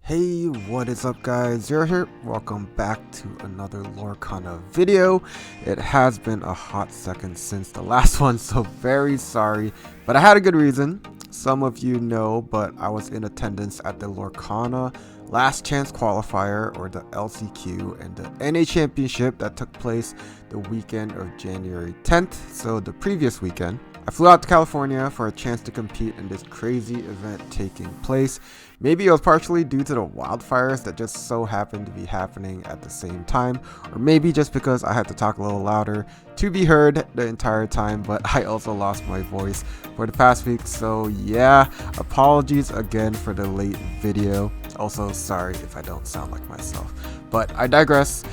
Hey, what is up guys? Zero here. Welcome back to another lorcana video. It has been a hot second since the last one, so very sorry, but I had a good reason. Some of you know, but I was in attendance at the lorcana last chance qualifier, or the LCQ, and the NA championship that took place the weekend of January 10th, so the previous weekend. I flew out to California for a chance to compete in this crazy event taking place. Maybe it was partially due to the wildfires that just so happened to be happening at the same time, or maybe just because I had to talk a little louder to be heard the entire time, but I also lost my voice for the past week, so yeah, apologies again for the late video. Also, sorry if I don't sound like myself, but I digress.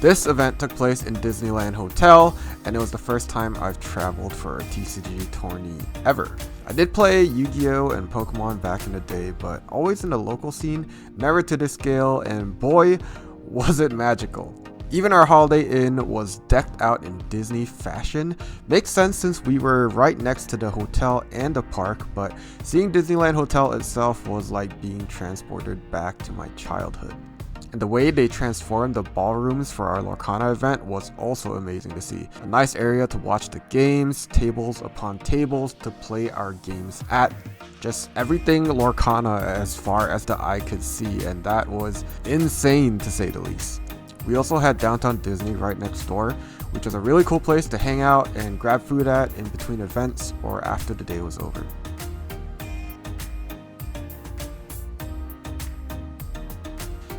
This event took place in Disneyland Hotel, and it was the first time I've traveled for a TCG tourney ever. I did play Yu-Gi-Oh! And Pokemon back in the day, but always in the local scene, never to this scale, and boy, was it magical. Even our Holiday Inn was decked out in Disney fashion. Makes sense since we were right next to the hotel and the park, but seeing Disneyland Hotel itself was like being transported back to my childhood. And the way they transformed the ballrooms for our lorcana event was also amazing to see. A nice area to watch the games, tables upon tables to play our games at. Just everything lorcana as far as the eye could see, and that was insane to say the least. We also had Downtown Disney right next door, which was a really cool place to hang out and grab food at in between events or after the day was over.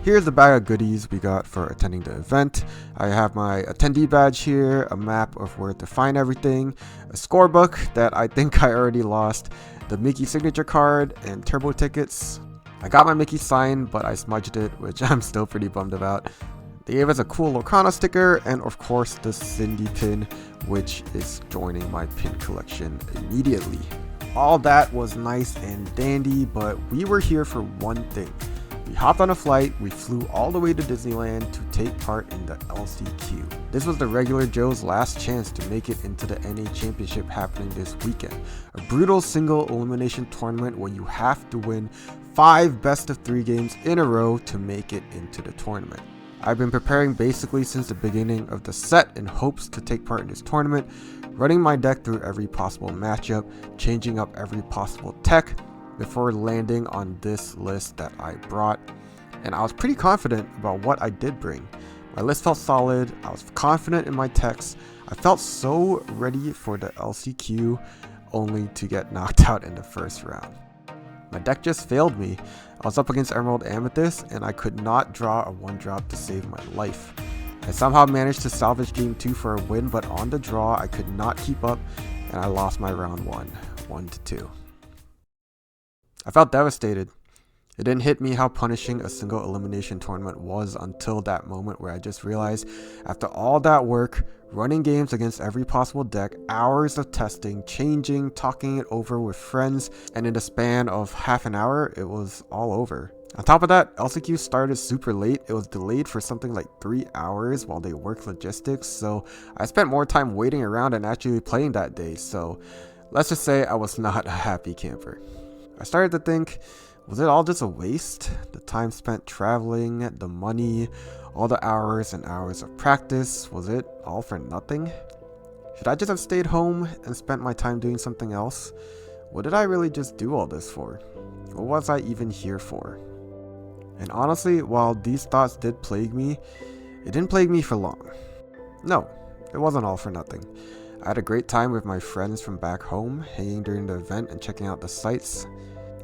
Here's the bag of goodies we got for attending the event. I have my attendee badge here, a map of where to find everything, a scorebook that I think I already lost, the Mickey signature card, and turbo tickets. I got my Mickey signed, but I smudged it, which I'm still pretty bummed about. They gave us a cool lorcana sticker, and of course the Cindy pin, which is joining my pin collection immediately. All that was nice and dandy, but we were here for one thing. We hopped on a flight, we flew all the way to Disneyland to take part in the LCQ. This was the regular Joe's last chance to make it into the NA Championship happening this weekend. A brutal single elimination tournament where you have to win 5 best of 3 games in a row to make it into the tournament. I've been preparing basically since the beginning of the set in hopes to take part in this tournament, running my deck through every possible matchup, changing up every possible tech, before landing on this list that I brought, and I was pretty confident about what I did bring. My list felt solid, I was confident in my techs, I felt so ready for the LCQ, only to get knocked out in the first round. My deck just failed me. I was up against Emerald Amethyst and I could not draw a 1-drop to save my life. I somehow managed to salvage game 2 for a win, but on the draw I could not keep up and I lost my round 1-2. I felt devastated. It didn't hit me how punishing a single elimination tournament was until that moment where I just realized after all that work, running games against every possible deck, hours of testing, changing, talking it over with friends, and in the span of half an hour, it was all over. On top of that, LCQ started super late. It was delayed for something like 3 hours while they worked logistics, so I spent more time waiting around than actually playing that day, so let's just say I was not a happy camper. I started to think, was it all just a waste? The time spent traveling, the money, all the hours and hours of practice, was it all for nothing? Should I just have stayed home and spent my time doing something else? What did I really just do all this for? What was I even here for? And honestly, while these thoughts did plague me, it didn't plague me for long. No, it wasn't all for nothing. I had a great time with my friends from back home, hanging during the event and checking out the sights.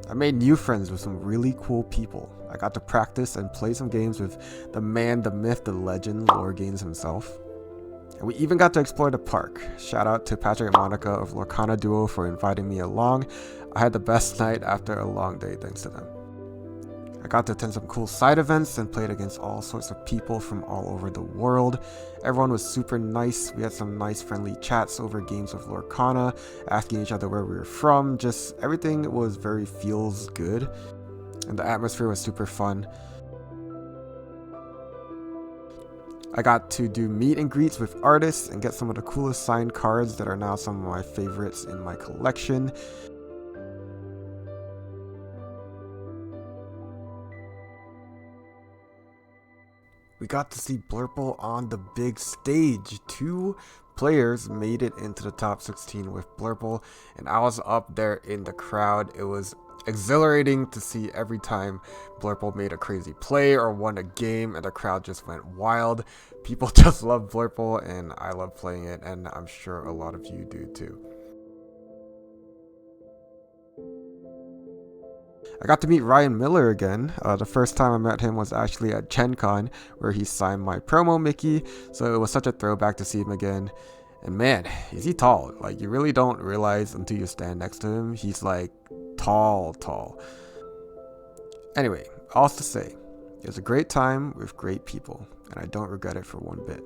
I made new friends with some really cool people. I got to practice and play some games with the man, the myth, the legend, Lore Games himself. And we even got to explore the park. Shout out to Patrick and Monica of Lorcana Duo for inviting me along. I had the best night after a long day thanks to them. I got to attend some cool side events and played against all sorts of people from all over the world. Everyone was super nice. We had some nice friendly chats over games of lorcana, asking each other where we were from. Just everything was very feels good, and the atmosphere was super fun. I got to do meet and greets with artists and get some of the coolest signed cards that are now some of my favorites in my collection. we got to see Blurple on the big stage. 2 players made it into the top 16 with Blurple, and I was up there in the crowd. It was exhilarating to see every time Blurple made a crazy play or won a game, and the crowd just went wild. People just love Blurple, and I love playing it, and I'm sure a lot of you do too. I got to meet Ryan Miller again. The first time I met him was actually at Gen Con, where he signed my promo Mickey, so it was such a throwback to see him again. And man, is he tall. Like, you really don't realize until you stand next to him. He's like tall. Anyway, all to say, it was a great time with great people, and I don't regret it for one bit.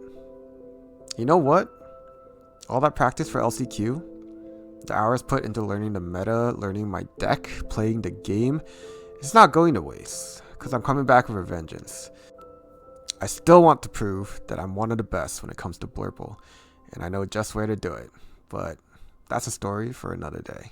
You know what? All that practice for LCQ, the hours put into learning the meta, learning my deck, playing the game, it's not going to waste, because I'm coming back with a vengeance. I still want to prove that I'm one of the best when it comes to Blurple, and I know just where to do it, but that's a story for another day.